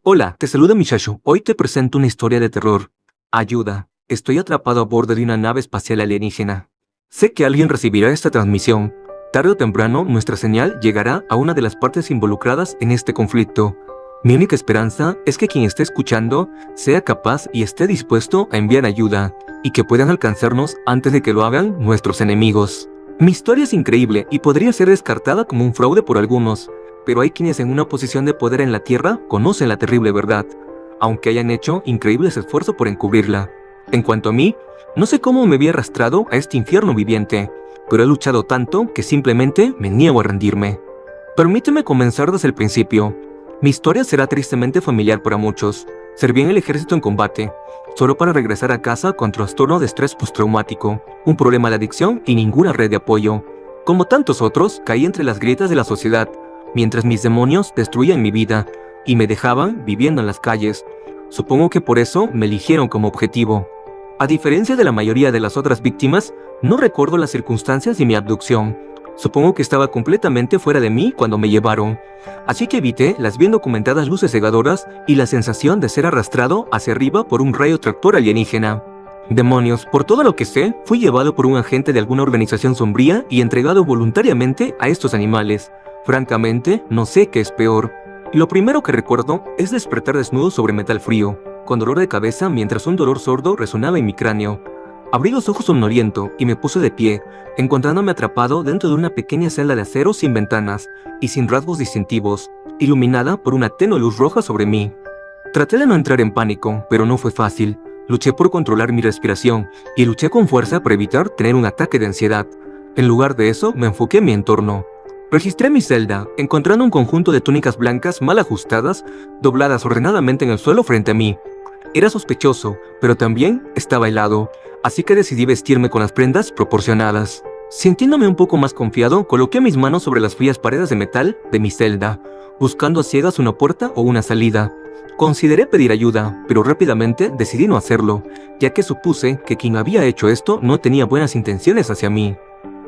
Hola, te saluda Mishasu. Hoy te presento una historia de terror. Ayuda, estoy atrapado a bordo de una nave espacial alienígena. Sé que alguien recibirá esta transmisión. Tarde o temprano, nuestra señal llegará a una de las partes involucradas en este conflicto. Mi única esperanza es que quien esté escuchando sea capaz y esté dispuesto a enviar ayuda, y que puedan alcanzarnos antes de que lo hagan nuestros enemigos. Mi historia es increíble y podría ser descartada como un fraude por algunos, pero hay quienes en una posición de poder en la Tierra conocen la terrible verdad, aunque hayan hecho increíbles esfuerzos por encubrirla. En cuanto a mí, no sé cómo me había arrastrado a este infierno viviente, pero he luchado tanto que simplemente me niego a rendirme. Permíteme comenzar desde el principio. Mi historia será tristemente familiar para muchos. Serví en el ejército en combate, solo para regresar a casa con trastorno de estrés postraumático, un problema de adicción y ninguna red de apoyo. Como tantos otros, caí entre las grietas de la sociedad, mientras mis demonios destruían mi vida y me dejaban viviendo en las calles. Supongo que por eso me eligieron como objetivo. A diferencia de la mayoría de las otras víctimas, no recuerdo las circunstancias de mi abducción. Supongo que estaba completamente fuera de mí cuando me llevaron, así que evité las bien documentadas luces cegadoras y la sensación de ser arrastrado hacia arriba por un rayo tractor alienígena. Demonios, por todo lo que sé, fui llevado por un agente de alguna organización sombría y entregado voluntariamente a estos animales. Francamente, no sé qué es peor. Lo primero que recuerdo es despertar desnudo sobre metal frío, con dolor de cabeza mientras un dolor sordo resonaba en mi cráneo. Abrí los ojos somnoliento y me puse de pie, encontrándome atrapado dentro de una pequeña celda de acero sin ventanas y sin rasgos distintivos, iluminada por una tenue luz roja sobre mí. Traté de no entrar en pánico, pero no fue fácil. Luché por controlar mi respiración y luché con fuerza para evitar tener un ataque de ansiedad. En lugar de eso, me enfoqué en mi entorno. Registré mi celda, encontrando un conjunto de túnicas blancas mal ajustadas, dobladas ordenadamente en el suelo frente a mí. Era sospechoso, pero también estaba helado, así que decidí vestirme con las prendas proporcionadas. Sintiéndome un poco más confiado, coloqué mis manos sobre las frías paredes de metal de mi celda, buscando a ciegas una puerta o una salida. Consideré pedir ayuda, pero rápidamente decidí no hacerlo, ya que supuse que quien había hecho esto no tenía buenas intenciones hacia mí.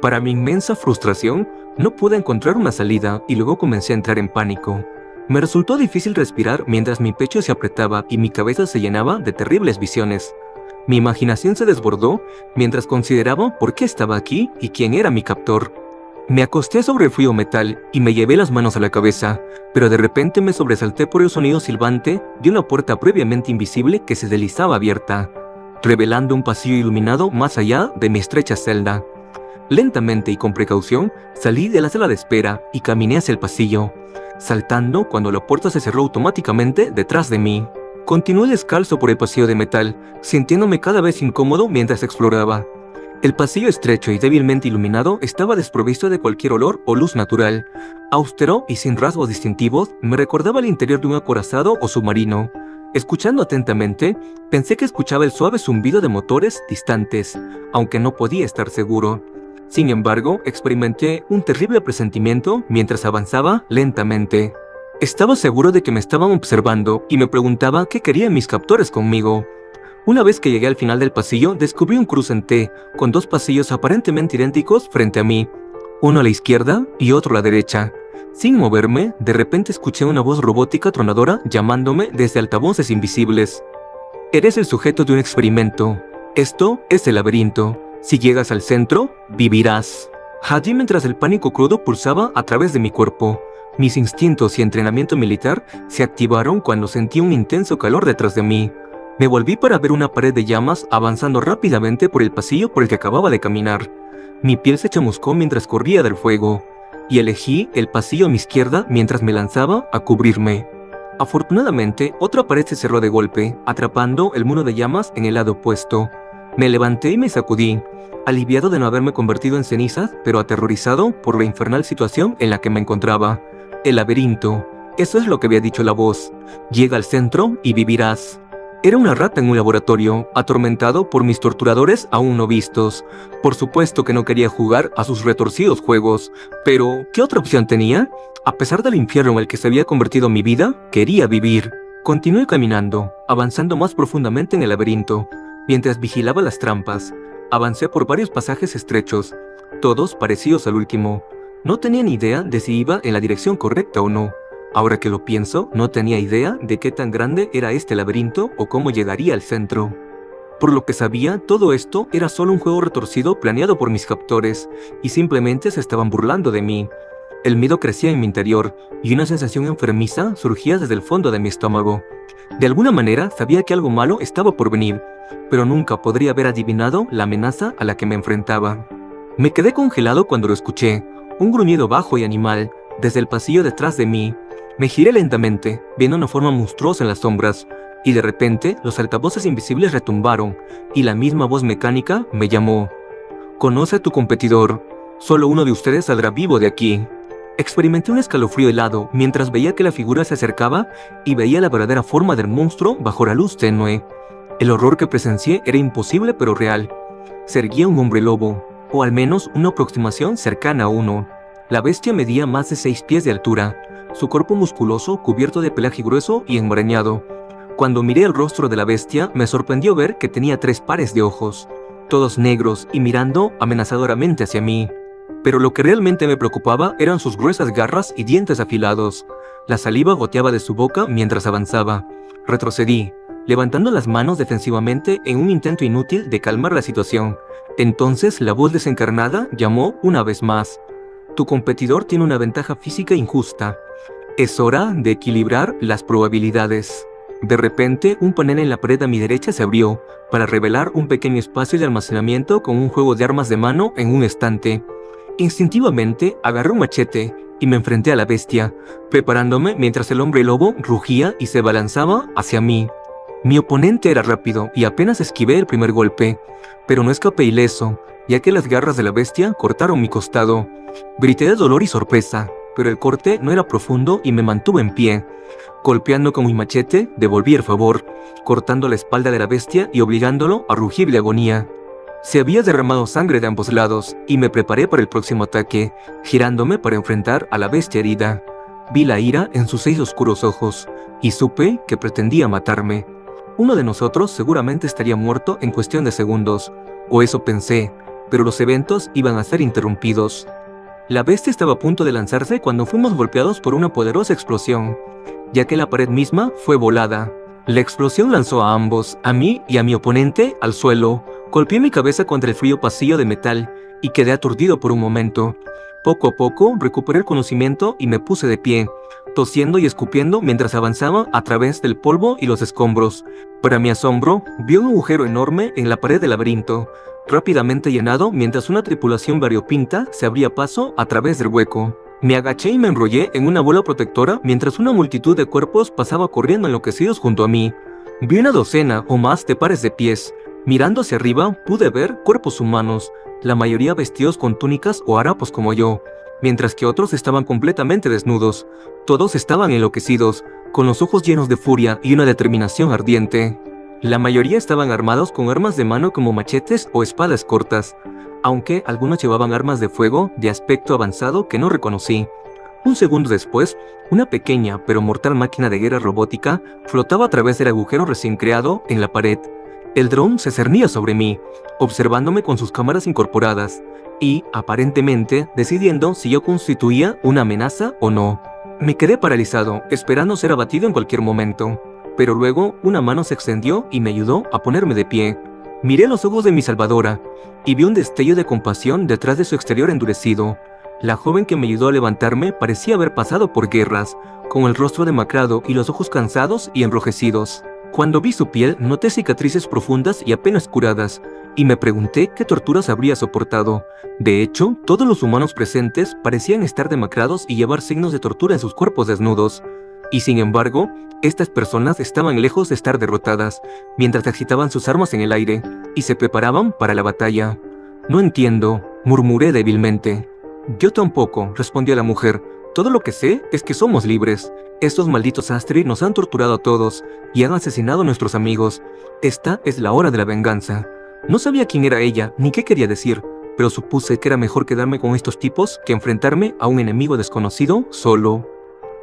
Para mi inmensa frustración, no pude encontrar una salida y luego comencé a entrar en pánico. Me resultó difícil respirar mientras mi pecho se apretaba y mi cabeza se llenaba de terribles visiones. Mi imaginación se desbordó mientras consideraba por qué estaba aquí y quién era mi captor. Me acosté sobre el frío metal y me llevé las manos a la cabeza, pero de repente me sobresalté por el sonido silbante de una puerta previamente invisible que se deslizaba abierta, revelando un pasillo iluminado más allá de mi estrecha celda. Lentamente y con precaución, salí de la sala de espera y caminé hacia el pasillo, saltando cuando la puerta se cerró automáticamente detrás de mí. Continué descalzo por el pasillo de metal, sintiéndome cada vez incómodo mientras exploraba. El pasillo estrecho y débilmente iluminado estaba desprovisto de cualquier olor o luz natural. Austero y sin rasgos distintivos, me recordaba el interior de un acorazado o submarino. Escuchando atentamente, pensé que escuchaba el suave zumbido de motores distantes, aunque no podía estar seguro. Sin embargo, experimenté un terrible presentimiento mientras avanzaba lentamente. Estaba seguro de que me estaban observando y me preguntaba qué querían mis captores conmigo. Una vez que llegué al final del pasillo, descubrí un cruce en T, con dos pasillos aparentemente idénticos frente a mí, uno a la izquierda y otro a la derecha. Sin moverme, de repente escuché una voz robótica tronadora llamándome desde altavoces invisibles. Eres el sujeto de un experimento. Esto es el laberinto. Si llegas al centro, vivirás. Allí mientras el pánico crudo pulsaba a través de mi cuerpo. Mis instintos y entrenamiento militar se activaron cuando sentí un intenso calor detrás de mí. Me volví para ver una pared de llamas avanzando rápidamente por el pasillo por el que acababa de caminar. Mi piel se chamuscó mientras corría del fuego, y elegí el pasillo a mi izquierda mientras me lanzaba a cubrirme. Afortunadamente, otra pared se cerró de golpe, atrapando el muro de llamas en el lado opuesto. Me levanté y me sacudí, aliviado de no haberme convertido en cenizas, pero aterrorizado por la infernal situación en la que me encontraba. El laberinto. Eso es lo que había dicho la voz. Llega al centro y vivirás. Era una rata en un laboratorio, atormentado por mis torturadores aún no vistos. Por supuesto que no quería jugar a sus retorcidos juegos, pero ¿qué otra opción tenía? A pesar del infierno en el que se había convertido mi vida, quería vivir. Continué caminando, avanzando más profundamente en el laberinto, mientras vigilaba las trampas. Avancé por varios pasajes estrechos, todos parecidos al último. No tenía ni idea de si iba en la dirección correcta o no. Ahora que lo pienso, no tenía idea de qué tan grande era este laberinto o cómo llegaría al centro. Por lo que sabía, todo esto era solo un juego retorcido planeado por mis captores, y simplemente se estaban burlando de mí. El miedo crecía en mi interior, y una sensación enfermiza surgía desde el fondo de mi estómago. De alguna manera sabía que algo malo estaba por venir, pero nunca podría haber adivinado la amenaza a la que me enfrentaba. Me quedé congelado cuando lo escuché, un gruñido bajo y animal, desde el pasillo detrás de mí. Me giré lentamente, viendo una forma monstruosa en las sombras, y de repente los altavoces invisibles retumbaron, y la misma voz mecánica me llamó. «Conoce a tu competidor, solo uno de ustedes saldrá vivo de aquí». Experimenté un escalofrío helado mientras veía que la figura se acercaba y veía la verdadera forma del monstruo bajo la luz tenue. El horror que presencié era imposible pero real. Se erguía un hombre lobo, o al menos una aproximación cercana a uno. La bestia medía más de 6 pies de altura, su cuerpo musculoso cubierto de pelaje grueso y enmarañado. Cuando miré el rostro de la bestia, me sorprendió ver que tenía 3 pares de ojos, todos negros y mirando amenazadoramente hacia mí. Pero lo que realmente me preocupaba eran sus gruesas garras y dientes afilados. La saliva goteaba de su boca mientras avanzaba. Retrocedí, levantando las manos defensivamente en un intento inútil de calmar la situación. Entonces la voz desencarnada llamó una vez más. Tu competidor tiene una ventaja física injusta. Es hora de equilibrar las probabilidades. De repente, un panel en la pared a mi derecha se abrió, para revelar un pequeño espacio de almacenamiento con un juego de armas de mano en un estante. Instintivamente, agarré un machete y me enfrenté a la bestia, preparándome mientras el hombre lobo rugía y se balanzaba hacia mí. Mi oponente era rápido y apenas esquivé el primer golpe, pero no escapé ileso, ya que las garras de la bestia cortaron mi costado. Grité de dolor y sorpresa, pero el corte no era profundo y me mantuve en pie. Golpeando con mi machete, devolví el favor, cortando la espalda de la bestia y obligándolo a rugir de agonía. Se había derramado sangre de ambos lados, y me preparé para el próximo ataque, girándome para enfrentar a la bestia herida. Vi la ira en sus 6 oscuros ojos, y supe que pretendía matarme. Uno de nosotros seguramente estaría muerto en cuestión de segundos, o eso pensé, pero los eventos iban a ser interrumpidos. La bestia estaba a punto de lanzarse cuando fuimos golpeados por una poderosa explosión, ya que la pared misma fue volada. La explosión lanzó a ambos, a mí y a mi oponente, al suelo. Golpeé mi cabeza contra el frío pasillo de metal y quedé aturdido por un momento. Poco a poco recuperé el conocimiento y me puse de pie, tosiendo y escupiendo mientras avanzaba a través del polvo y los escombros. Para mi asombro, vi un agujero enorme en la pared del laberinto, rápidamente llenado mientras una tripulación variopinta se abría paso a través del hueco. Me agaché y me enrollé en una bola protectora mientras una multitud de cuerpos pasaba corriendo enloquecidos junto a mí. Vi una docena o más de pares de pies. Mirando hacia arriba, pude ver cuerpos humanos, la mayoría vestidos con túnicas o harapos como yo, mientras que otros estaban completamente desnudos. Todos estaban enloquecidos, con los ojos llenos de furia y una determinación ardiente. La mayoría estaban armados con armas de mano como machetes o espadas cortas, aunque algunos llevaban armas de fuego de aspecto avanzado que no reconocí. Un segundo después, una pequeña pero mortal máquina de guerra robótica flotaba a través del agujero recién creado en la pared. El dron se cernía sobre mí, observándome con sus cámaras incorporadas, y, aparentemente, decidiendo si yo constituía una amenaza o no. Me quedé paralizado, esperando ser abatido en cualquier momento, pero luego una mano se extendió y me ayudó a ponerme de pie. Miré los ojos de mi salvadora, y vi un destello de compasión detrás de su exterior endurecido. La joven que me ayudó a levantarme parecía haber pasado por guerras, con el rostro demacrado y los ojos cansados y enrojecidos. Cuando vi su piel, noté cicatrices profundas y apenas curadas, y me pregunté qué torturas habría soportado. De hecho, todos los humanos presentes parecían estar demacrados y llevar signos de tortura en sus cuerpos desnudos. Y sin embargo, estas personas estaban lejos de estar derrotadas, mientras agitaban sus armas en el aire, y se preparaban para la batalla. «No entiendo», murmuré débilmente. «Yo tampoco», respondió la mujer. «Todo lo que sé es que somos libres. Estos malditos Astri nos han torturado a todos y han asesinado a nuestros amigos. Esta es la hora de la venganza». No sabía quién era ella ni qué quería decir, pero supuse que era mejor quedarme con estos tipos que enfrentarme a un enemigo desconocido solo.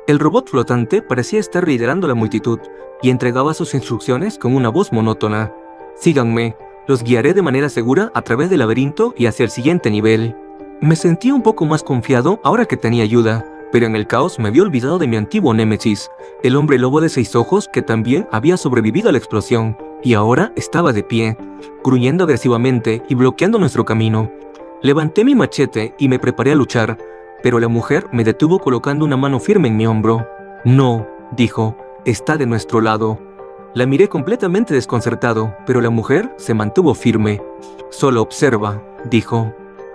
El robot flotante parecía estar liderando la multitud y entregaba sus instrucciones con una voz monótona. «Síganme, los guiaré de manera segura a través del laberinto y hacia el siguiente nivel». Me sentí un poco más confiado ahora que tenía ayuda, pero en el caos me había olvidado de mi antiguo némesis, el hombre lobo de 6 ojos que también había sobrevivido a la explosión, y ahora estaba de pie, gruñendo agresivamente y bloqueando nuestro camino. Levanté mi machete y me preparé a luchar, pero la mujer me detuvo colocando una mano firme en mi hombro. No, dijo, está de nuestro lado. La miré completamente desconcertado, pero la mujer se mantuvo firme. Solo observa, dijo.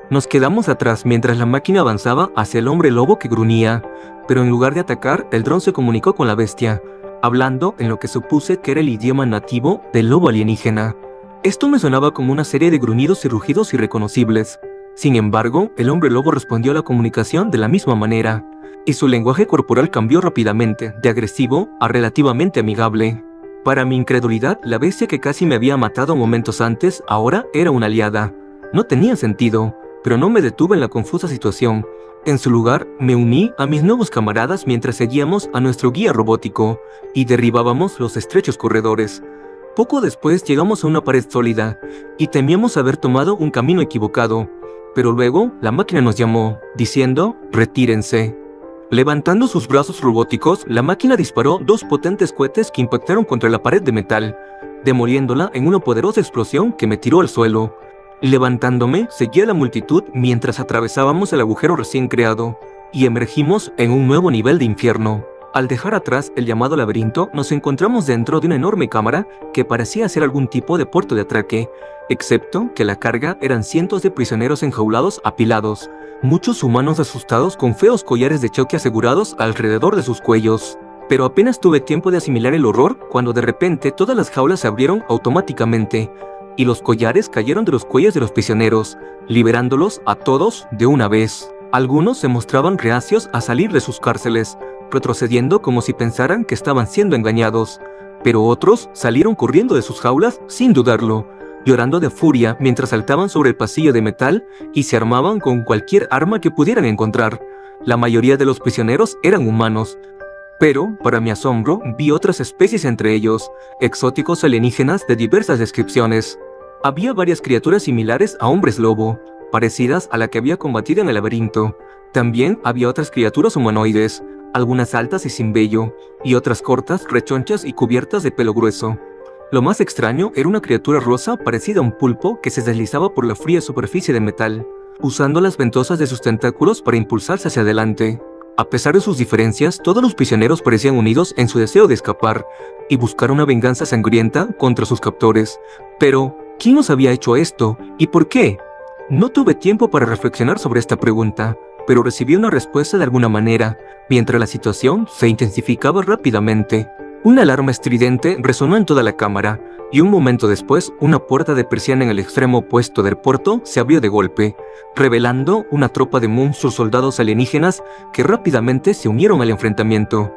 Nos quedamos atrás mientras la máquina avanzaba hacia el hombre lobo que gruñía, pero en lugar de atacar, el dron se comunicó con la bestia, hablando en lo que supuse que era el idioma nativo del lobo alienígena. Esto me sonaba como una serie de gruñidos y rugidos irreconocibles. Sin embargo, el hombre lobo respondió a la comunicación de la misma manera, y su lenguaje corporal cambió rápidamente, de agresivo a relativamente amigable. Para mi incredulidad, la bestia que casi me había matado momentos antes, ahora era una aliada. No tenía sentido, pero no me detuve en la confusa situación. En su lugar, me uní a mis nuevos camaradas mientras seguíamos a nuestro guía robótico y derribábamos los estrechos corredores. Poco después llegamos a una pared sólida y temíamos haber tomado un camino equivocado, pero luego la máquina nos llamó, diciendo, retírense. Levantando sus brazos robóticos, la máquina disparó 2 potentes cohetes que impactaron contra la pared de metal, demoliéndola en una poderosa explosión que me tiró al suelo. Levantándome, seguí a la multitud mientras atravesábamos el agujero recién creado, y emergimos en un nuevo nivel de infierno. Al dejar atrás el llamado laberinto, nos encontramos dentro de una enorme cámara que parecía ser algún tipo de puerto de atraque, excepto que la carga eran cientos de prisioneros enjaulados apilados, muchos humanos asustados con feos collares de choque asegurados alrededor de sus cuellos. Pero apenas tuve tiempo de asimilar el horror cuando de repente todas las jaulas se abrieron automáticamente, y los collares cayeron de los cuellos de los prisioneros, liberándolos a todos de una vez. Algunos se mostraban reacios a salir de sus cárceles, retrocediendo como si pensaran que estaban siendo engañados, pero otros salieron corriendo de sus jaulas sin dudarlo, llorando de furia mientras saltaban sobre el pasillo de metal y se armaban con cualquier arma que pudieran encontrar. La mayoría de los prisioneros eran humanos, pero, para mi asombro, vi otras especies entre ellos, exóticos alienígenas de diversas descripciones. Había varias criaturas similares a hombres lobo, parecidas a la que había combatido en el laberinto. También había otras criaturas humanoides, algunas altas y sin vello, y otras cortas, rechonchas y cubiertas de pelo grueso. Lo más extraño era una criatura rosa parecida a un pulpo que se deslizaba por la fría superficie de metal, usando las ventosas de sus tentáculos para impulsarse hacia adelante. A pesar de sus diferencias, todos los prisioneros parecían unidos en su deseo de escapar y buscar una venganza sangrienta contra sus captores. Pero, ¿quién nos había hecho esto? ¿Y por qué? No tuve tiempo para reflexionar sobre esta pregunta, pero recibí una respuesta de alguna manera, mientras la situación se intensificaba rápidamente. Una alarma estridente resonó en toda la cámara, y un momento después, una puerta de persiana en el extremo opuesto del puerto se abrió de golpe, revelando una tropa de monstruos soldados alienígenas que rápidamente se unieron al enfrentamiento.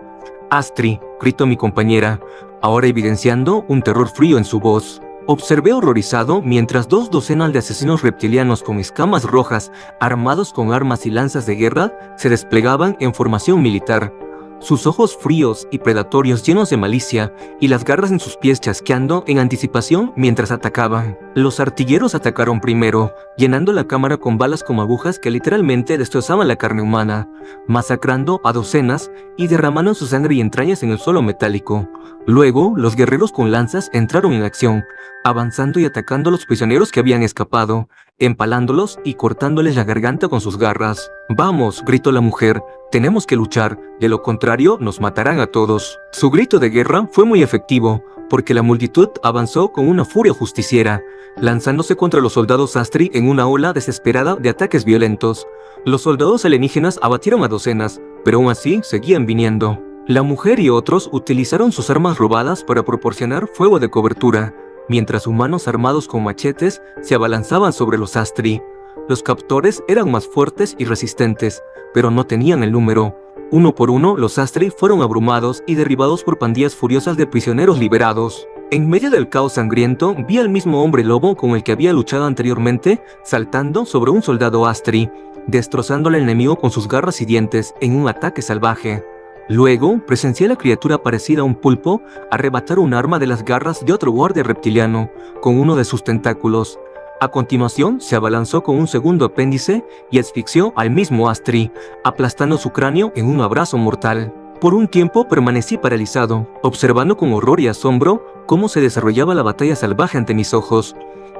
«Astri», gritó mi compañera, ahora evidenciando un terror frío en su voz. Observé horrorizado mientras 2 docenas de asesinos reptilianos con escamas rojas, armados con armas y lanzas de guerra, se desplegaban en formación militar. Sus ojos fríos y predatorios llenos de malicia, y las garras en sus pies chasqueando en anticipación mientras atacaban. Los artilleros atacaron primero, llenando la cámara con balas como agujas que literalmente destrozaban la carne humana, masacrando a docenas y derramando su sangre y entrañas en el suelo metálico. Luego, los guerreros con lanzas entraron en acción, avanzando y atacando a los prisioneros que habían escapado, empalándolos y cortándoles la garganta con sus garras. «Vamos», gritó la mujer, «tenemos que luchar, de lo contrario nos matarán a todos». Su grito de guerra fue muy efectivo, porque la multitud avanzó con una furia justiciera, lanzándose contra los soldados Astri en una ola desesperada de ataques violentos. Los soldados alienígenas abatieron a docenas, pero aún así seguían viniendo. La mujer y otros utilizaron sus armas robadas para proporcionar fuego de cobertura, mientras humanos armados con machetes se abalanzaban sobre los Astri. Los captores eran más fuertes y resistentes, pero no tenían el número. Uno por uno, los Astri fueron abrumados y derribados por pandillas furiosas de prisioneros liberados. En medio del caos sangriento, vi al mismo hombre lobo con el que había luchado anteriormente, saltando sobre un soldado Astri, destrozando al enemigo con sus garras y dientes en un ataque salvaje. Luego, presencié a la criatura parecida a un pulpo arrebatar un arma de las garras de otro guardia reptiliano, con uno de sus tentáculos. A continuación, se abalanzó con un segundo apéndice y asfixió al mismo Astri, aplastando su cráneo en un abrazo mortal. Por un tiempo permanecí paralizado, observando con horror y asombro cómo se desarrollaba la batalla salvaje ante mis ojos.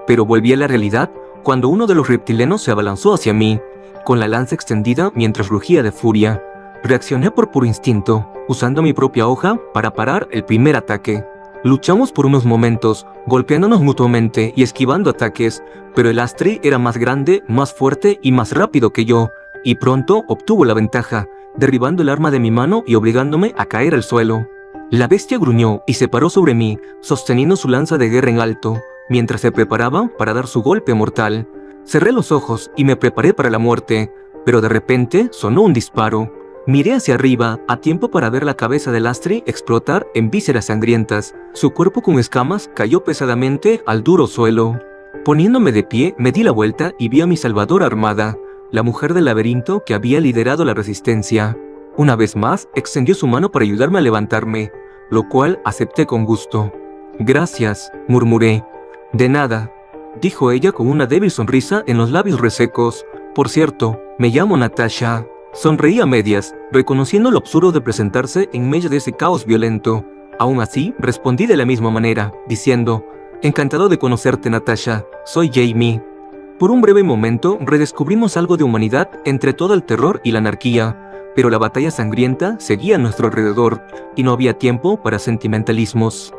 Pero volví a la realidad cuando uno de los reptilianos se abalanzó hacia mí, con la lanza extendida mientras rugía de furia. Reaccioné por puro instinto, usando mi propia hoja para parar el primer ataque. Luchamos por unos momentos, golpeándonos mutuamente y esquivando ataques, pero el Astri era más grande, más fuerte y más rápido que yo, y pronto obtuvo la ventaja, derribando el arma de mi mano y obligándome a caer al suelo. La bestia gruñó y se paró sobre mí, sosteniendo su lanza de guerra en alto, mientras se preparaba para dar su golpe mortal. Cerré los ojos y me preparé para la muerte, pero de repente sonó un disparo. Miré hacia arriba, a tiempo para ver la cabeza del Astri explotar en vísceras sangrientas. Su cuerpo con escamas cayó pesadamente al duro suelo. Poniéndome de pie, me di la vuelta y vi a mi salvadora armada, la mujer del laberinto que había liderado la resistencia. Una vez más, extendió su mano para ayudarme a levantarme, lo cual acepté con gusto. «Gracias», murmuré. «De nada», dijo ella con una débil sonrisa en los labios resecos. «Por cierto, me llamo Natasha». Sonreí a medias, reconociendo lo absurdo de presentarse en medio de ese caos violento. Aún así, respondí de la misma manera, diciendo: «Encantado de conocerte, Natasha. Soy Jamie». Por un breve momento, redescubrimos algo de humanidad entre todo el terror y la anarquía, pero la batalla sangrienta seguía a nuestro alrededor, y no había tiempo para sentimentalismos.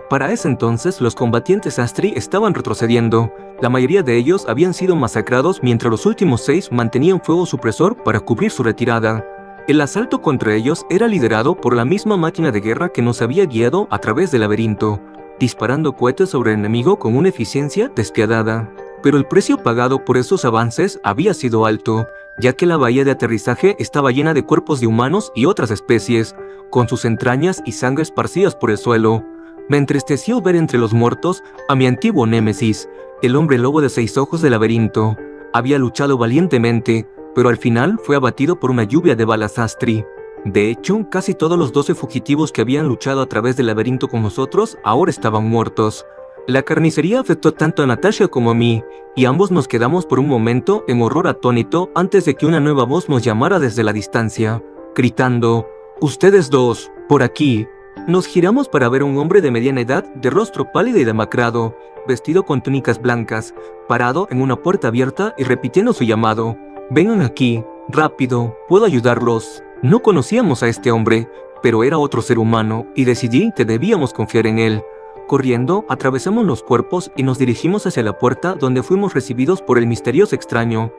Para ese entonces, los combatientes Astri estaban retrocediendo. La mayoría de ellos habían sido masacrados mientras los últimos 6 mantenían fuego supresor para cubrir su retirada. El asalto contra ellos era liderado por la misma máquina de guerra que nos había guiado a través del laberinto, disparando cohetes sobre el enemigo con una eficiencia despiadada. Pero el precio pagado por esos avances había sido alto, ya que la bahía de aterrizaje estaba llena de cuerpos de humanos y otras especies, con sus entrañas y sangre esparcidas por el suelo. Me entristeció ver entre los muertos a mi antiguo némesis, el hombre lobo de 6 ojos del laberinto. Había luchado valientemente, pero al final fue abatido por una lluvia de balas Astri. De hecho, casi todos los 12 fugitivos que habían luchado a través del laberinto con nosotros ahora estaban muertos. La carnicería afectó tanto a Natasha como a mí, y ambos nos quedamos por un momento en horror atónito antes de que una nueva voz nos llamara desde la distancia, gritando: «Ustedes dos, por aquí». Nos giramos para ver a un hombre de mediana edad, de rostro pálido y demacrado, vestido con túnicas blancas, parado en una puerta abierta y repitiendo su llamado: «Vengan aquí, rápido, puedo ayudarlos». No conocíamos a este hombre, pero era otro ser humano, y decidí que debíamos confiar en él. Corriendo, atravesamos los cuerpos y nos dirigimos hacia la puerta, donde fuimos recibidos por el misterioso extraño.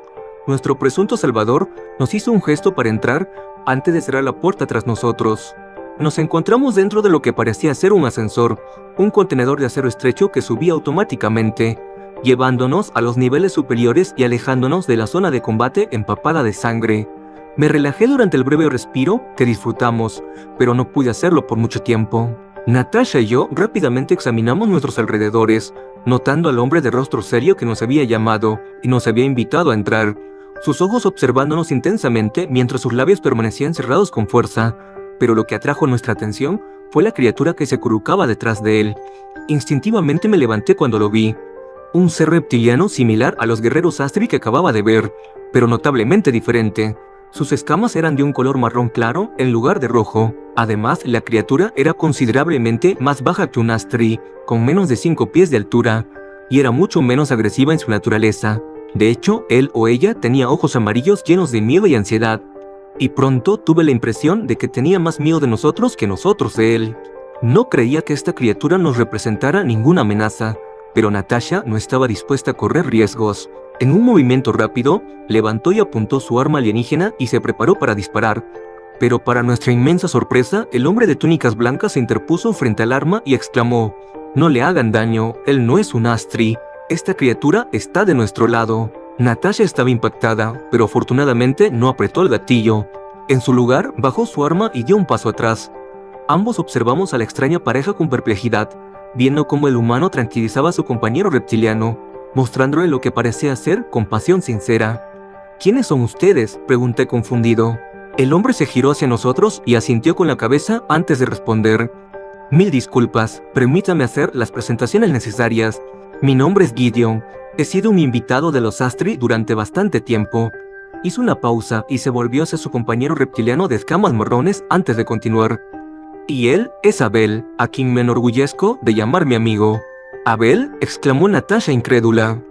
Nuestro presunto salvador nos hizo un gesto para entrar antes de cerrar la puerta tras nosotros. Nos encontramos dentro de lo que parecía ser un ascensor, un contenedor de acero estrecho que subía automáticamente, llevándonos a los niveles superiores y alejándonos de la zona de combate empapada de sangre. Me relajé durante el breve respiro que disfrutamos, pero no pude hacerlo por mucho tiempo. Natasha y yo rápidamente examinamos nuestros alrededores, notando al hombre de rostro serio que nos había llamado y nos había invitado a entrar, sus ojos observándonos intensamente mientras sus labios permanecían cerrados con fuerza. Pero lo que atrajo nuestra atención fue la criatura que se acurrucaba detrás de él. Instintivamente me levanté cuando lo vi. Un ser reptiliano similar a los guerreros Astri que acababa de ver, pero notablemente diferente. Sus escamas eran de un color marrón claro en lugar de rojo. Además, la criatura era considerablemente más baja que un Astri, con menos de 5 pies de altura, y era mucho menos agresiva en su naturaleza. De hecho, él o ella tenía ojos amarillos llenos de miedo y ansiedad. Y pronto tuve la impresión de que tenía más miedo de nosotros que nosotros de él. No creía que esta criatura nos representara ninguna amenaza, pero Natasha no estaba dispuesta a correr riesgos. En un movimiento rápido, levantó y apuntó su arma alienígena y se preparó para disparar. Pero para nuestra inmensa sorpresa, el hombre de túnicas blancas se interpuso frente al arma y exclamó: «No le hagan daño, él no es un Astri. Esta criatura está de nuestro lado». Natasha estaba impactada, pero afortunadamente no apretó el gatillo. En su lugar, bajó su arma y dio un paso atrás. Ambos observamos a la extraña pareja con perplejidad, viendo cómo el humano tranquilizaba a su compañero reptiliano, mostrándole lo que parecía ser compasión sincera. «¿Quiénes son ustedes?», pregunté confundido. El hombre se giró hacia nosotros y asintió con la cabeza antes de responder. «Mil disculpas, permítame hacer las presentaciones necesarias. Mi nombre es Gideon. He sido un invitado de los Astri durante bastante tiempo. Hizo una pausa y se volvió hacia su compañero reptiliano de escamas marrones antes de continuar. Y él es Abel, a quien me enorgullezco de llamar mi amigo. ¿Abel?, exclamó Natasha incrédula.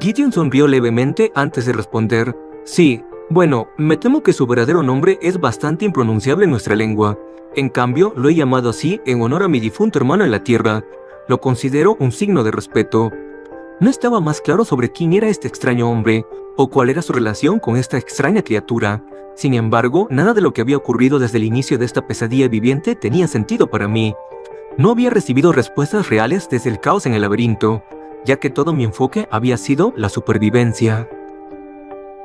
Gideon sonrió levemente antes de responder. Sí, bueno, me temo que su verdadero nombre es bastante impronunciable en nuestra lengua. En cambio, lo he llamado así en honor a mi difunto hermano en la tierra. Lo considero un signo de respeto. No estaba más claro sobre quién era este extraño hombre, o cuál era su relación con esta extraña criatura. Sin embargo, nada de lo que había ocurrido desde el inicio de esta pesadilla viviente tenía sentido para mí. No había recibido respuestas reales desde el caos en el laberinto, ya que todo mi enfoque había sido la supervivencia.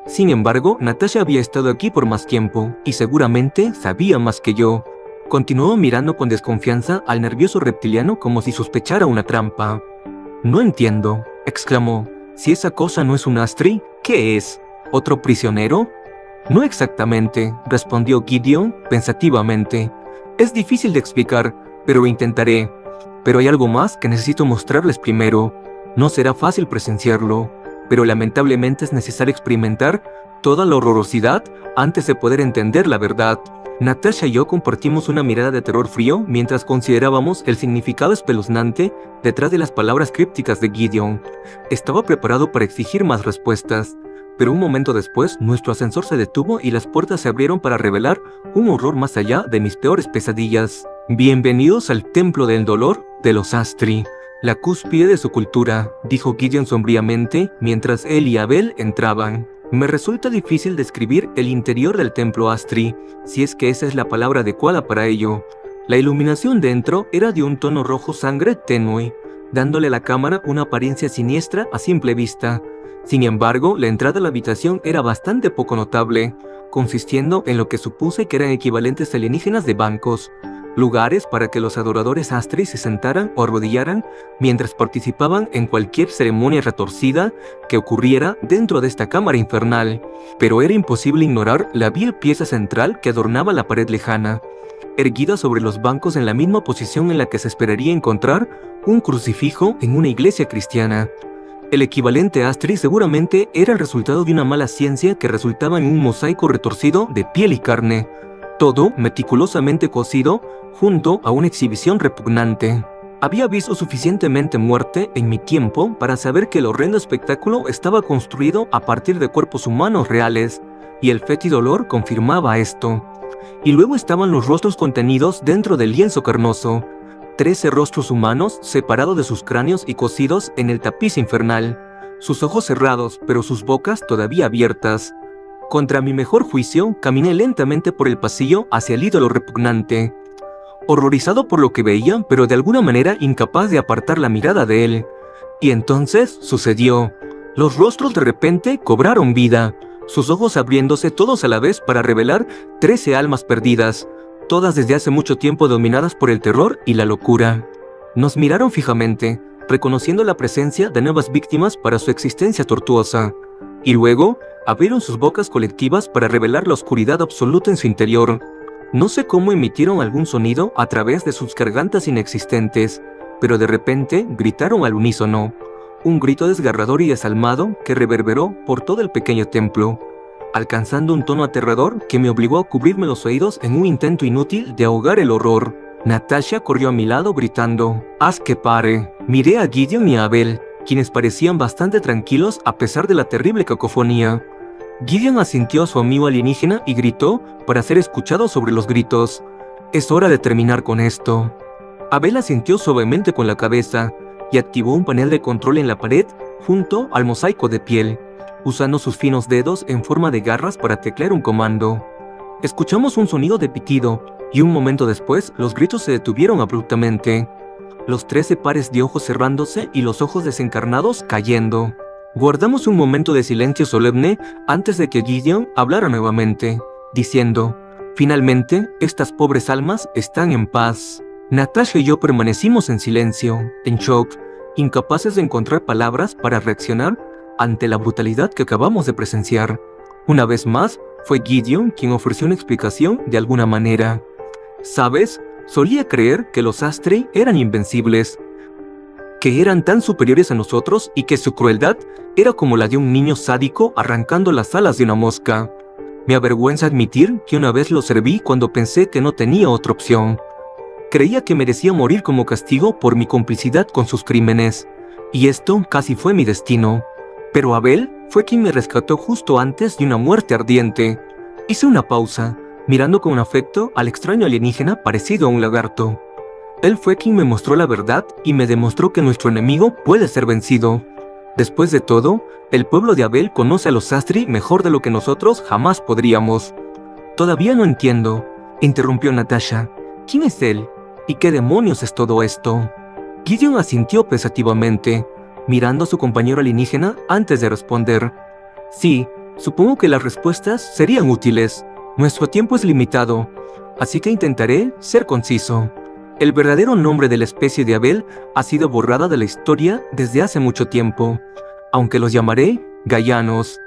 Sin embargo, Natasha había estado aquí por más tiempo, y seguramente sabía más que yo. Continuó mirando con desconfianza al nervioso reptiliano como si sospechara una trampa. No entiendo, exclamó. Si esa cosa no es un Astri, ¿qué es? ¿Otro prisionero? No exactamente, respondió Gideon pensativamente. Es difícil de explicar, pero lo intentaré. Pero hay algo más que necesito mostrarles primero. No será fácil presenciarlo, pero lamentablemente es necesario experimentar toda la horrorosidad antes de poder entender la verdad. Natasha y yo compartimos una mirada de terror frío mientras considerábamos el significado espeluznante detrás de las palabras crípticas de Gideon. Estaba preparado para exigir más respuestas, pero un momento después nuestro ascensor se detuvo y las puertas se abrieron para revelar un horror más allá de mis peores pesadillas. Bienvenidos al Templo del Dolor de los Astri, la cúspide de su cultura, dijo Gideon sombríamente mientras él y Abel entraban. Me resulta difícil describir el interior del templo Astri, si es que esa es la palabra adecuada para ello. La iluminación dentro era de un tono rojo sangre tenue, dándole a la cámara una apariencia siniestra a simple vista. Sin embargo, la entrada a la habitación era bastante poco notable, consistiendo en lo que supuse que eran equivalentes alienígenas de bancos, lugares para que los adoradores Astri se sentaran o arrodillaran mientras participaban en cualquier ceremonia retorcida que ocurriera dentro de esta cámara infernal. Pero era imposible ignorar la vil pieza central que adornaba la pared lejana, erguida sobre los bancos en la misma posición en la que se esperaría encontrar un crucifijo en una iglesia cristiana. El equivalente Astri seguramente era el resultado de una mala ciencia que resultaba en un mosaico retorcido de piel y carne, todo meticulosamente cosido junto a una exhibición repugnante. Había visto suficientemente muerte en mi tiempo para saber que el horrendo espectáculo estaba construido a partir de cuerpos humanos reales, y el fétido olor confirmaba esto. Y luego estaban los rostros contenidos dentro del lienzo carnoso, 13 rostros humanos separados de sus cráneos y cosidos en el tapiz infernal, sus ojos cerrados pero sus bocas todavía abiertas. Contra mi mejor juicio, caminé lentamente por el pasillo hacia el ídolo repugnante, horrorizado por lo que veía, pero de alguna manera incapaz de apartar la mirada de él. Y entonces sucedió. Los rostros de repente cobraron vida, sus ojos abriéndose todos a la vez para revelar 13 almas perdidas, todas desde hace mucho tiempo dominadas por el terror y la locura. Nos miraron fijamente, reconociendo la presencia de nuevas víctimas para su existencia tortuosa, y luego abrieron sus bocas colectivas para revelar la oscuridad absoluta en su interior. No sé cómo emitieron algún sonido a través de sus gargantas inexistentes, pero de repente gritaron al unísono, un grito desgarrador y desalmado que reverberó por todo el pequeño templo, alcanzando un tono aterrador que me obligó a cubrirme los oídos en un intento inútil de ahogar el horror. Natasha corrió a mi lado gritando, «¡Haz que pare!». Miré a Gideon y a Abel, quienes parecían bastante tranquilos a pesar de la terrible cacofonía. Gideon asintió a su amigo alienígena y gritó para ser escuchado sobre los gritos, «Es hora de terminar con esto». Abel asintió suavemente con la cabeza y activó un panel de control en la pared junto al mosaico de piel, usando sus finos dedos en forma de garras para teclear un comando. Escuchamos un sonido de pitido y un momento después los gritos se detuvieron abruptamente, los 13 pares de ojos cerrándose y los ojos desencarnados cayendo. Guardamos un momento de silencio solemne antes de que Gideon hablara nuevamente, diciendo, «Finalmente, estas pobres almas están en paz». Natasha y yo permanecimos en silencio, en shock, incapaces de encontrar palabras para reaccionar ante la brutalidad que acabamos de presenciar. Una vez más, fue Gideon quien ofreció una explicación de alguna manera. «¿Sabes? Solía creer que los Astri eran invencibles, que eran tan superiores a nosotros y que su crueldad era como la de un niño sádico arrancando las alas de una mosca. Me avergüenza admitir que una vez los serví cuando pensé que no tenía otra opción. Creía que merecía morir como castigo por mi complicidad con sus crímenes, y esto casi fue mi destino. Pero Abel fue quien me rescató justo antes de una muerte ardiente. Hice una pausa, mirando con afecto al extraño alienígena parecido a un lagarto. Él fue quien me mostró la verdad y me demostró que nuestro enemigo puede ser vencido. Después de todo, el pueblo de Abel conoce a los Astri mejor de lo que nosotros jamás podríamos. Todavía no entiendo, interrumpió Natasha. ¿Quién es él? ¿Y qué demonios es todo esto? Gideon asintió pensativamente, mirando a su compañero alienígena antes de responder. Sí, supongo que las respuestas serían útiles. Nuestro tiempo es limitado, así que intentaré ser conciso. El verdadero nombre de la especie de Abel ha sido borrada de la historia desde hace mucho tiempo, aunque los llamaré Gaianos.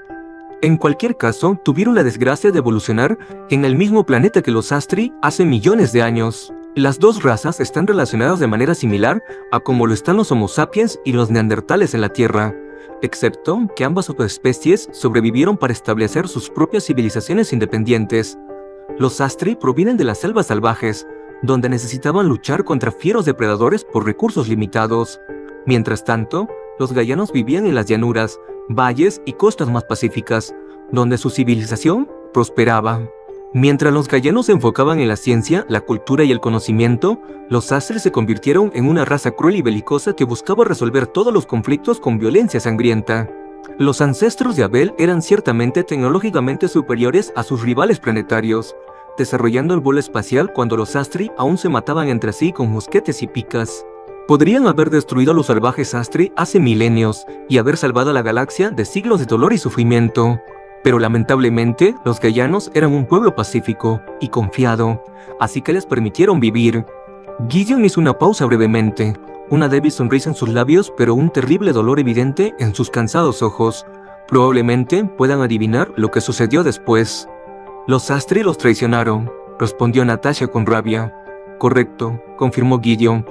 En cualquier caso, tuvieron la desgracia de evolucionar en el mismo planeta que los Astri hace millones de años. Las dos razas están relacionadas de manera similar a como lo están los Homo sapiens y los neandertales en la Tierra, excepto que ambas subespecies sobrevivieron para establecer sus propias civilizaciones independientes. Los Astri provienen de las selvas salvajes, donde necesitaban luchar contra fieros depredadores por recursos limitados. Mientras tanto, los Gaianos vivían en las llanuras, valles y costas más pacíficas, donde su civilización prosperaba. Mientras los Gaianos se enfocaban en la ciencia, la cultura y el conocimiento, los Astri se convirtieron en una raza cruel y belicosa que buscaba resolver todos los conflictos con violencia sangrienta. Los ancestros de Abel eran ciertamente tecnológicamente superiores a sus rivales planetarios, desarrollando el vuelo espacial cuando los Astri aún se mataban entre sí con mosquetes y picas. Podrían haber destruido a los salvajes Astri hace milenios y haber salvado a la galaxia de siglos de dolor y sufrimiento. Pero lamentablemente, los Gaianos eran un pueblo pacífico y confiado, así que les permitieron vivir. Gideon hizo una pausa brevemente, una débil sonrisa en sus labios, pero un terrible dolor evidente en sus cansados ojos. Probablemente puedan adivinar lo que sucedió después. Los Astri los traicionaron, respondió Natasha con rabia. Correcto, confirmó Gideon.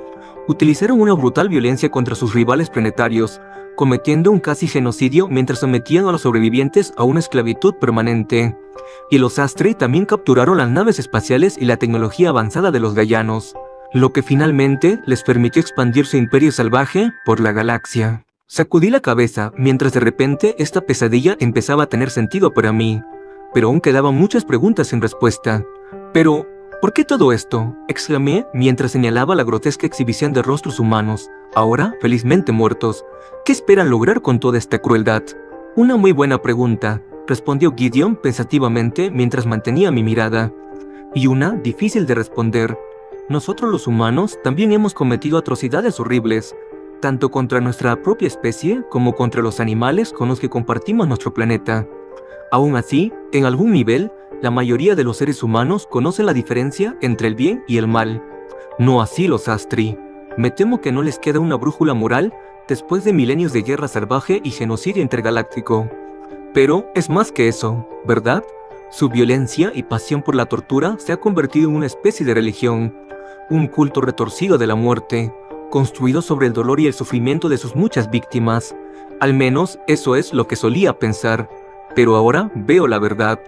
Utilizaron una brutal violencia contra sus rivales planetarios, cometiendo un casi genocidio mientras sometían a los sobrevivientes a una esclavitud permanente. Y los Astri también capturaron las naves espaciales y la tecnología avanzada de los Gaianos, lo que finalmente les permitió expandir su imperio salvaje por la galaxia. Sacudí la cabeza mientras de repente esta pesadilla empezaba a tener sentido para mí. Pero aún quedaban muchas preguntas sin respuesta. Pero, ¿por qué todo esto?, exclamé mientras señalaba la grotesca exhibición de rostros humanos, ahora felizmente muertos. ¿Qué esperan lograr con toda esta crueldad? Una muy buena pregunta, respondió Gideon pensativamente mientras mantenía mi mirada. Y una difícil de responder. Nosotros los humanos también hemos cometido atrocidades horribles, tanto contra nuestra propia especie como contra los animales con los que compartimos nuestro planeta. Aún así, en algún nivel, la mayoría de los seres humanos conocen la diferencia entre el bien y el mal. No así los Astri. Me temo que no les queda una brújula moral después de milenios de guerra salvaje y genocidio intergaláctico. Pero es más que eso, ¿verdad? Su violencia y pasión por la tortura se ha convertido en una especie de religión, un culto retorcido de la muerte, construido sobre el dolor y el sufrimiento de sus muchas víctimas. Al menos eso es lo que solía pensar. Pero ahora veo la verdad.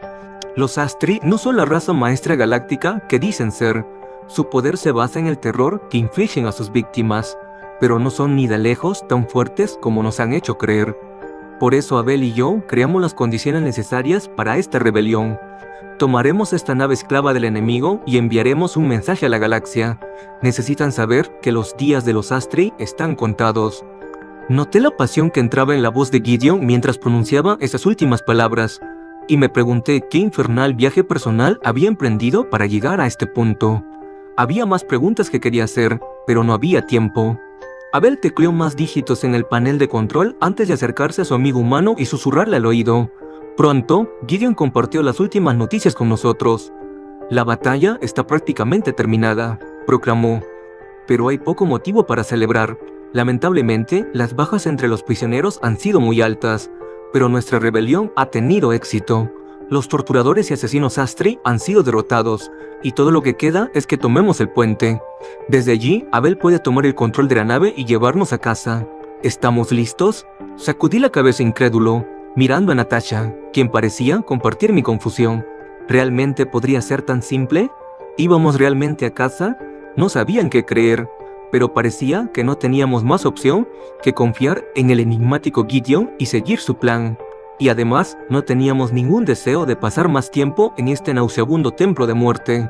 Los Astri no son la raza maestra galáctica que dicen ser. Su poder se basa en el terror que infligen a sus víctimas, pero no son ni de lejos tan fuertes como nos han hecho creer. Por eso Abel y yo creamos las condiciones necesarias para esta rebelión. Tomaremos esta nave esclava del enemigo y enviaremos un mensaje a la galaxia. Necesitan saber que los días de los Astri están contados. Noté la pasión que entraba en la voz de Gideon mientras pronunciaba esas últimas palabras, y me pregunté qué infernal viaje personal había emprendido para llegar a este punto. Había más preguntas que quería hacer, pero no había tiempo. Abel tecleó más dígitos en el panel de control antes de acercarse a su amigo humano y susurrarle al oído. Pronto, Gideon compartió las últimas noticias con nosotros. La batalla está prácticamente terminada, proclamó. Pero hay poco motivo para celebrar. Lamentablemente, las bajas entre los prisioneros han sido muy altas, pero nuestra rebelión ha tenido éxito. Los torturadores y asesinos Astri han sido derrotados, y todo lo que queda es que tomemos el puente. Desde allí, Abel puede tomar el control de la nave y llevarnos a casa. ¿Estamos listos? Sacudí la cabeza incrédulo, mirando a Natasha, quien parecía compartir mi confusión. ¿Realmente podría ser tan simple? ¿Íbamos realmente a casa? No sabían qué creer, pero parecía que no teníamos más opción que confiar en el enigmático Gideon y seguir su plan. Y además, no teníamos ningún deseo de pasar más tiempo en este nauseabundo templo de muerte.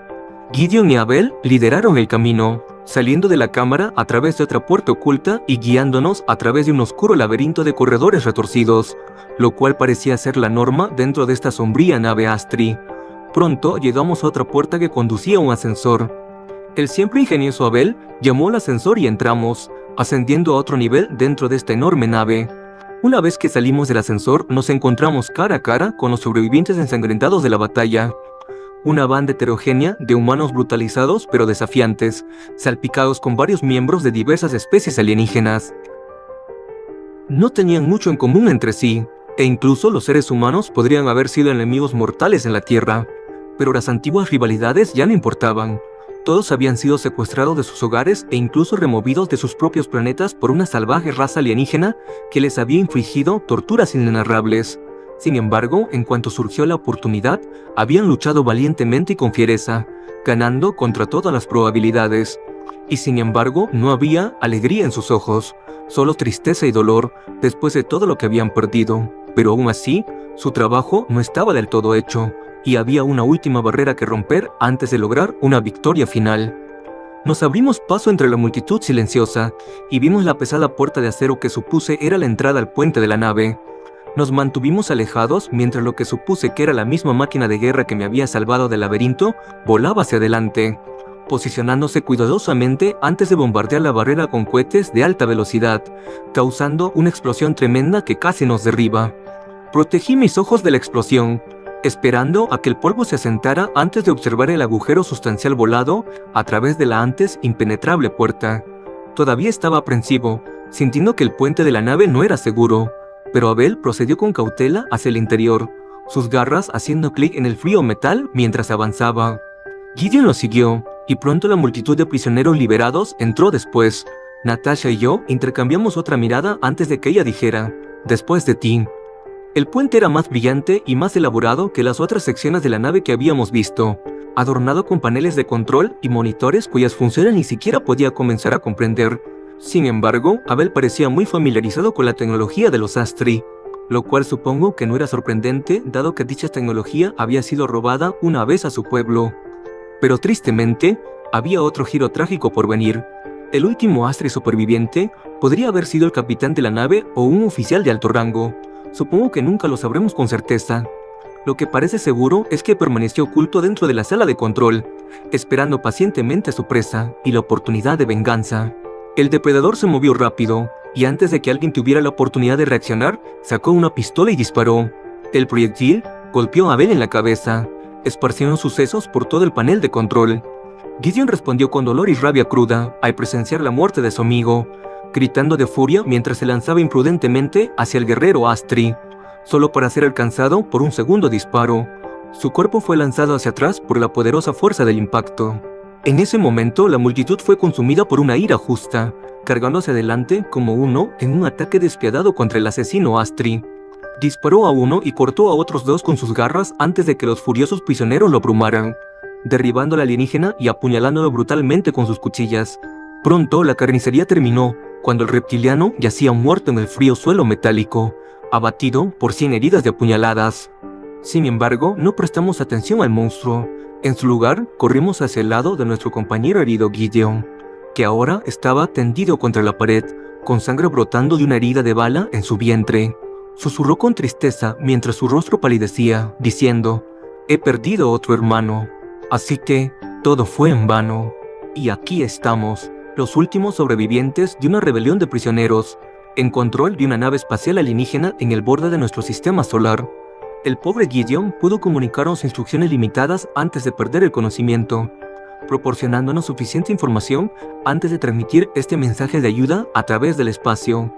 Gideon y Abel lideraron el camino, saliendo de la cámara a través de otra puerta oculta y guiándonos a través de un oscuro laberinto de corredores retorcidos, lo cual parecía ser la norma dentro de esta sombría nave Astri. Pronto llegamos a otra puerta que conducía a un ascensor. El siempre ingenioso Abel llamó al ascensor y entramos, ascendiendo a otro nivel dentro de esta enorme nave. Una vez que salimos del ascensor, nos encontramos cara a cara con los sobrevivientes ensangrentados de la batalla. Una banda heterogénea de humanos brutalizados pero desafiantes, salpicados con varios miembros de diversas especies alienígenas. No tenían mucho en común entre sí, e incluso los seres humanos podrían haber sido enemigos mortales en la Tierra, pero las antiguas rivalidades ya no importaban. Todos habían sido secuestrados de sus hogares e incluso removidos de sus propios planetas por una salvaje raza alienígena que les había infligido torturas inenarrables. Sin embargo, en cuanto surgió la oportunidad, habían luchado valientemente y con fiereza, ganando contra todas las probabilidades. Y sin embargo, no había alegría en sus ojos, solo tristeza y dolor después de todo lo que habían perdido. Pero aún así, su trabajo no estaba del todo hecho, y había una última barrera que romper antes de lograr una victoria final. Nos abrimos paso entre la multitud silenciosa, y vimos la pesada puerta de acero que supuse era la entrada al puente de la nave. Nos mantuvimos alejados mientras lo que supuse que era la misma máquina de guerra que me había salvado del laberinto volaba hacia adelante, posicionándose cuidadosamente antes de bombardear la barrera con cohetes de alta velocidad, causando una explosión tremenda que casi nos derriba. Protegí mis ojos de la explosión, esperando a que el polvo se asentara antes de observar el agujero sustancial volado a través de la antes impenetrable puerta. Todavía estaba aprensivo, sintiendo que el puente de la nave no era seguro, pero Abel procedió con cautela hacia el interior, sus garras haciendo clic en el frío metal mientras avanzaba. Gideon lo siguió, y pronto la multitud de prisioneros liberados entró después. Natasha y yo intercambiamos otra mirada antes de que ella dijera, «Después de ti». El puente era más brillante y más elaborado que las otras secciones de la nave que habíamos visto, adornado con paneles de control y monitores cuyas funciones ni siquiera podía comenzar a comprender. Sin embargo, Abel parecía muy familiarizado con la tecnología de los Astri, lo cual supongo que no era sorprendente dado que dicha tecnología había sido robada una vez a su pueblo. Pero tristemente, había otro giro trágico por venir. El último Astri superviviente podría haber sido el capitán de la nave o un oficial de alto rango. Supongo que nunca lo sabremos con certeza. Lo que parece seguro es que permaneció oculto dentro de la sala de control, esperando pacientemente a su presa y la oportunidad de venganza. El depredador se movió rápido, y antes de que alguien tuviera la oportunidad de reaccionar, sacó una pistola y disparó. El proyectil golpeó a Abel en la cabeza, esparciendo sus sesos por todo el panel de control. Gideon respondió con dolor y rabia cruda al presenciar la muerte de su amigo, gritando de furia mientras se lanzaba imprudentemente hacia el guerrero Astri, solo para ser alcanzado por un segundo disparo. Su cuerpo fue lanzado hacia atrás por la poderosa fuerza del impacto. En ese momento, la multitud fue consumida por una ira justa, cargando hacia adelante como uno en un ataque despiadado contra el asesino Astri. Disparó a uno y cortó a otros dos con sus garras antes de que los furiosos prisioneros lo abrumaran, derribando al alienígena y apuñalándolo brutalmente con sus cuchillas. Pronto la carnicería terminó, cuando el reptiliano yacía muerto en el frío suelo metálico, abatido por 100 heridas de apuñaladas. Sin embargo, no prestamos atención al monstruo. En su lugar, corrimos hacia el lado de nuestro compañero herido Gideon, que ahora estaba tendido contra la pared, con sangre brotando de una herida de bala en su vientre. Susurró con tristeza mientras su rostro palidecía, diciendo, «He perdido otro hermano, así que todo fue en vano. Y aquí estamos, los últimos sobrevivientes de una rebelión de prisioneros, en control de una nave espacial alienígena en el borde de nuestro sistema solar». El pobre Gideon pudo comunicarnos instrucciones limitadas antes de perder el conocimiento, proporcionándonos suficiente información antes de transmitir este mensaje de ayuda a través del espacio.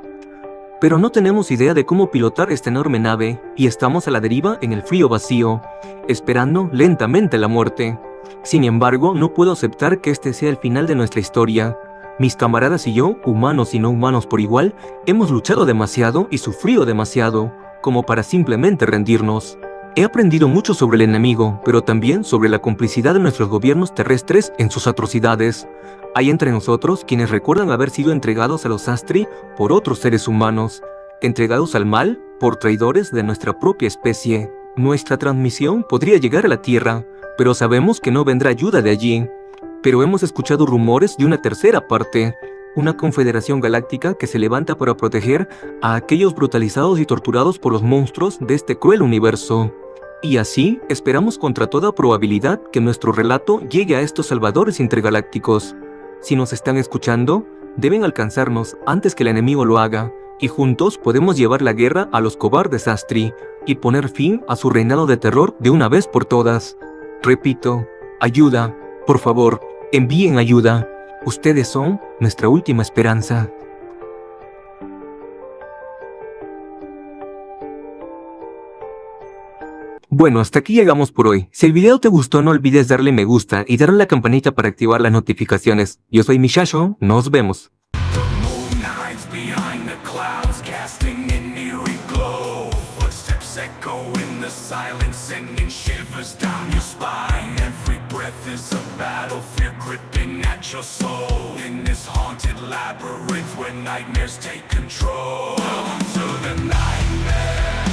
Pero no tenemos idea de cómo pilotar esta enorme nave y estamos a la deriva en el frío vacío, esperando lentamente la muerte. Sin embargo, no puedo aceptar que este sea el final de nuestra historia. Mis camaradas y yo, humanos y no humanos por igual, hemos luchado demasiado y sufrido demasiado, como para simplemente rendirnos. He aprendido mucho sobre el enemigo, pero también sobre la complicidad de nuestros gobiernos terrestres en sus atrocidades. Hay entre nosotros quienes recuerdan haber sido entregados a los Astri por otros seres humanos, entregados al mal por traidores de nuestra propia especie. Nuestra transmisión podría llegar a la Tierra, pero sabemos que no vendrá ayuda de allí. Pero hemos escuchado rumores de una tercera parte, una confederación galáctica que se levanta para proteger a aquellos brutalizados y torturados por los monstruos de este cruel universo. Y así, esperamos contra toda probabilidad que nuestro relato llegue a estos salvadores intergalácticos. Si nos están escuchando, deben alcanzarnos antes que el enemigo lo haga, y juntos podemos llevar la guerra a los cobardes Astri y poner fin a su reinado de terror de una vez por todas. Repito, ayuda, por favor, envíen ayuda. Ustedes son nuestra última esperanza. Bueno, hasta aquí llegamos por hoy. Si el video te gustó, no olvides darle me gusta y darle a la campanita para activar las notificaciones. Yo soy Mishasho, nos vemos. Is a battle, fear gripping at your soul. In this haunted labyrinth where nightmares take control. To the night.